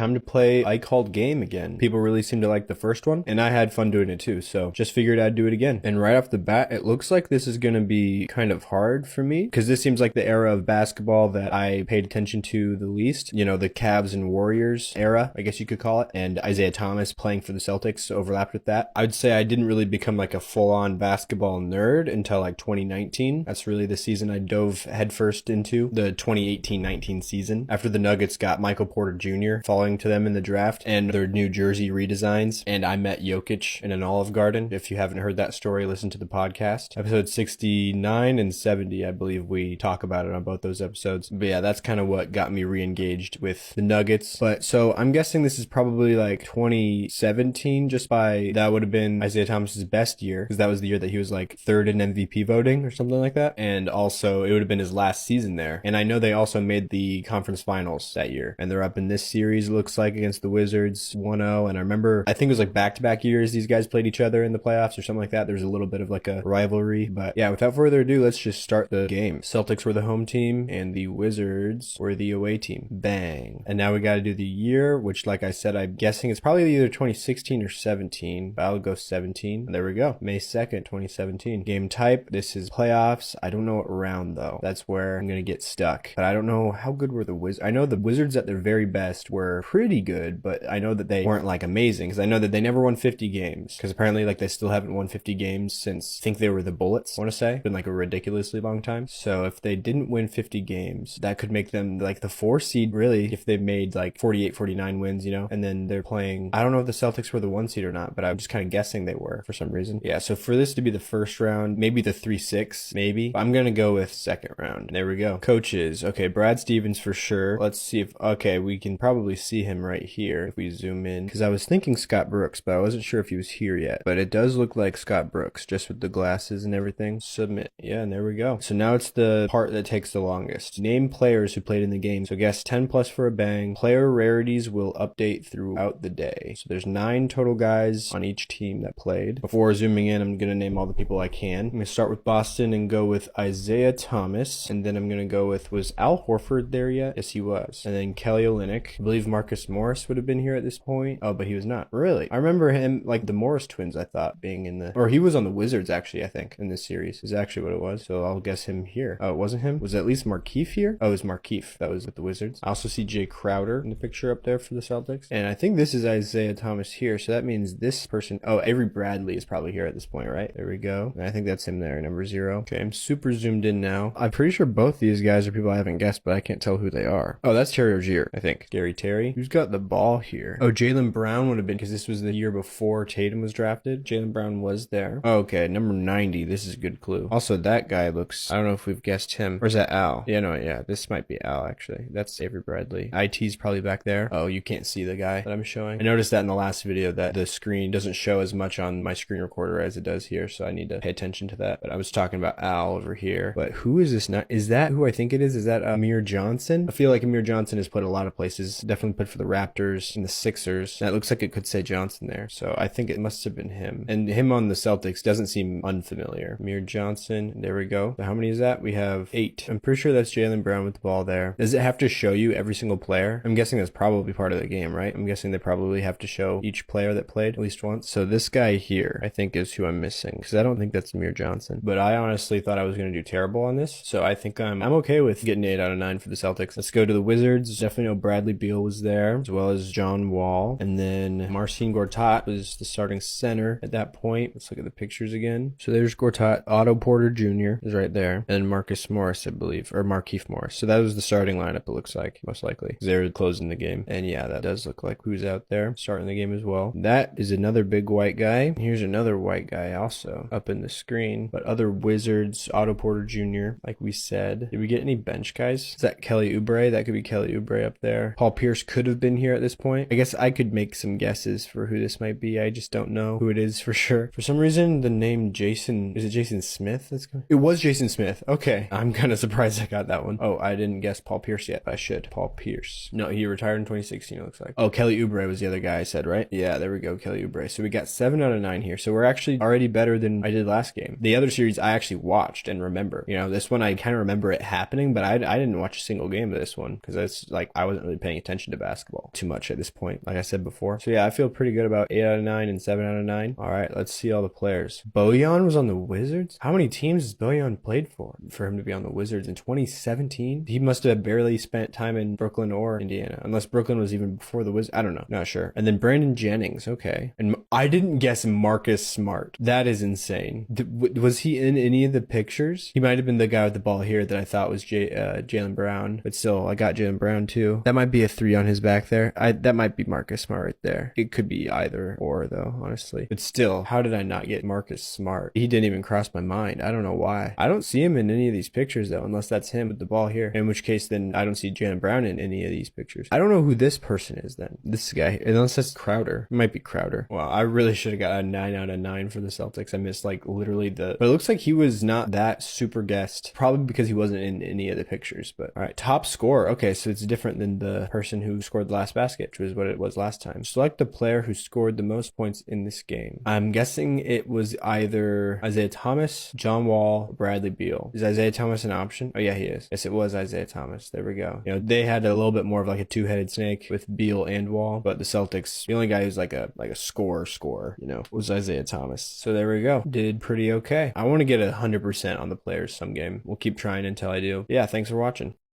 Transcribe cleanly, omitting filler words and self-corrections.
Time to play I Called Game again. People really seem to like the first one, and I had fun doing it too, so just figured I'd do it again. And right off the bat, it looks like this is gonna be kind of hard for me, because this seems like the era of basketball that I paid attention to the least. You know, the Cavs and Warriors era, I guess you could call it, and Isaiah Thomas playing for the Celtics overlapped with that. I would say I didn't really become like a full-on basketball nerd until like 2019. That's really the season I dove headfirst into, the 2018-19 season, after the Nuggets got Michael Porter Jr. falling to them in the draft and their New Jersey redesigns, and I met Jokic in an Olive Garden. If you haven't heard that story, listen to the podcast. Episode 69 and 70, I believe we talk about it on both those episodes. But yeah, that's kind of what got me re-engaged with the Nuggets. But so I'm guessing this is probably like 2017, just by that would have been Isaiah Thomas's best year, because that was the year that he was like third in MVP voting or something like that. And also it would have been his last season there. And I know they also made the conference finals that year, and they're up in this series, looks like, against the Wizards 1-0. And I remember, I think it was like back-to-back years these guys played each other in the playoffs or something like that. There was a little bit of like a rivalry. But yeah, without further ado, let's just start the game. Celtics were the home team and the Wizards were the away team. Bang. And now we got to do the year, which, like I said, I'm guessing it's probably either 2016 or 17, but I'll go 17. And there we go. May 2nd, 2017. Game type, this is playoffs. I don't know what round though. That's where I'm going to get stuck. But I don't know how good were the Wizards. I know the Wizards at their very best were pretty good, but I know that they weren't like amazing, because I know that they never won 50 games, because apparently like they still haven't won 50 games since, I think they were the Bullets, I want to say. It's been like a ridiculously long time. So if they didn't win 50 games, that could make them like the 4 seed, really, if they made like 48, 49 wins, you know. And then they're playing, I don't know if the Celtics were the 1 seed or not, but I'm just kind of guessing they were for some reason. Yeah, so for this to be the first round, maybe the 3-6, maybe. I'm gonna go with second round. There we go. Coaches. Okay, Brad Stevens for sure. Let's see if, okay, we can probably see him right here if we zoom in, because I was thinking Scott Brooks, but I wasn't sure if he was here yet. But it does look like Scott Brooks, just with the glasses and everything. Submit. Yeah, and there we go. So now it's the part that takes the longest. Name players who played in the game. So guess 10 plus for a bang. Player rarities will update throughout the day. So there's 9 total guys on each team that played. Before zooming in, I'm gonna name all the people I can. I'm gonna start with Boston and go with Isaiah Thomas, and then I'm gonna go with, was Al Horford there yet? Yes, he was. And then Kelly Olynyk. I believe Marcus Morris would have been here at this point. Oh, but he was not. Really? I remember him, like the Morris twins, I thought, being in the, or he was on the Wizards actually, I think, in this series is actually what it was. So I'll guess him here. Oh, it wasn't him? Was it at least Markieff here? Oh, it was Markieff. That was with the Wizards. I also see Jay Crowder in the picture up there for the Celtics. And I think this is Isaiah Thomas here. So that means this person, oh, Avery Bradley is probably here at this point, right? There we go. And I think that's him there, number 0. Okay, I'm super zoomed in now. I'm pretty sure both these guys are people I haven't guessed, but I can't tell who they are. Oh, that's Terry Rozier, I think. Gary Terry. Who's got the ball here? Oh, Jaylen Brown would have been, because this was the year before Tatum was drafted. Jaylen Brown was there. Oh, okay, number 90. This is a good clue. Also, that guy looks, I don't know if we've guessed him. Or is that Al? Yeah, no, yeah, this might be Al, actually. That's Avery Bradley. IT's probably back there. Oh, you can't see the guy that I'm showing. I noticed that in the last video that the screen doesn't show as much on my screen recorder as it does here, so I need to pay attention to that. But I was talking about Al over here. But who is this now? Is that who I think it is? Is that Amir Johnson? I feel like Amir Johnson has played a lot of places. Definitely played for the Raptors and the Sixers. That looks like it could say Johnson there. So I think it must have been him. And him on the Celtics doesn't seem unfamiliar. Amir Johnson. There we go. So how many is that? We have 8. I'm pretty sure that's Jaylen Brown with the ball there. Does it have to show you every single player? I'm guessing that's probably part of the game, right? I'm guessing they probably have to show each player that played at least once. So this guy here, I think, is who I'm missing, because I don't think that's Amir Johnson. But I honestly thought I was going to do terrible on this. So I think I'm okay with getting 8 out of 9 for the Celtics. Let's go to the Wizards. Definitely know Bradley Beal was there, as well as John Wall. And then Marcin Gortat was the starting center at that point. Let's look at the pictures again. So there's Gortat. Otto Porter Jr. is right there. And Marcus Morris, I believe, or Markieff Morris. So that was the starting lineup, it looks like, most likely. They were closing the game. And yeah, that does look like who's out there starting the game as well. That is another big white guy. Here's another white guy also up in the screen. But other Wizards, Otto Porter Jr., like we said. Did we get any bench guys? Is that Kelly Oubre? That could be Kelly Oubre up there. Paul Pierce could have been here at this point. I guess I could make some guesses for who this might be. I just don't know who it is for sure. For some reason, the name Jason, is it Jason Smith? It was Jason Smith. Okay. I'm kind of surprised I got that one. Oh, I didn't guess Paul Pierce yet. I should. Paul Pierce. No, he retired in 2016, it looks like. Oh, Kelly Oubre was the other guy I said, right? Yeah, there we go, Kelly Oubre. So we got 7 out of 9 here. So we're actually already better than I did last game. The other series I actually watched and remember. You know, this one I kind of remember it happening, but I didn't watch a single game of this one, because that's like, I wasn't really paying attention to basketball. basketball too much at this point, like I said before. So yeah, I feel pretty good about 8 out of 9 and 7 out of 9. All right, let's see all the players. Bojan was on the Wizards? How many teams has Bojan played for him to be on the Wizards in 2017? He must have barely spent time in Brooklyn or Indiana, unless Brooklyn was even before the Wizards. I don't know, not sure. And then Brandon Jennings, okay. And I didn't guess Marcus Smart. That is insane. Was he in any of the pictures? He might have been the guy with the ball here that I thought was Jaylen Brown, but still, I got Jaylen Brown too. That might be a 3 on his back there. That might be Marcus Smart right there. It could be either or though, honestly. But still, how did I not get Marcus Smart? He didn't even cross my mind. I don't know why. I don't see him in any of these pictures though, unless that's him with the ball here. In which case, then I don't see Jaylen Brown in any of these pictures. I don't know who this person is then. This guy, unless that's Crowder. It might be Crowder. Wow, I really should have got a 9 out of 9 for the Celtics. I missed like literally but it looks like he was not that super guest. Probably because he wasn't in any of the pictures. But all right, top scorer. Okay, so it's different than the person who scored the last basket, which was what it was last time. Select the player who scored the most points in this game. I'm guessing it was either Isaiah Thomas, John Wall, or Bradley Beal. Is Isaiah Thomas an option? Oh yeah, he is. Yes, it was Isaiah Thomas. There we go. You know, they had a little bit more of like a two-headed snake with Beal and Wall, but the Celtics, the only guy who's like a scorer, you know, was Isaiah Thomas. So there we go. Did pretty okay. I want to get 100% on the players some game. We'll keep trying until I do. Yeah, thanks for watching.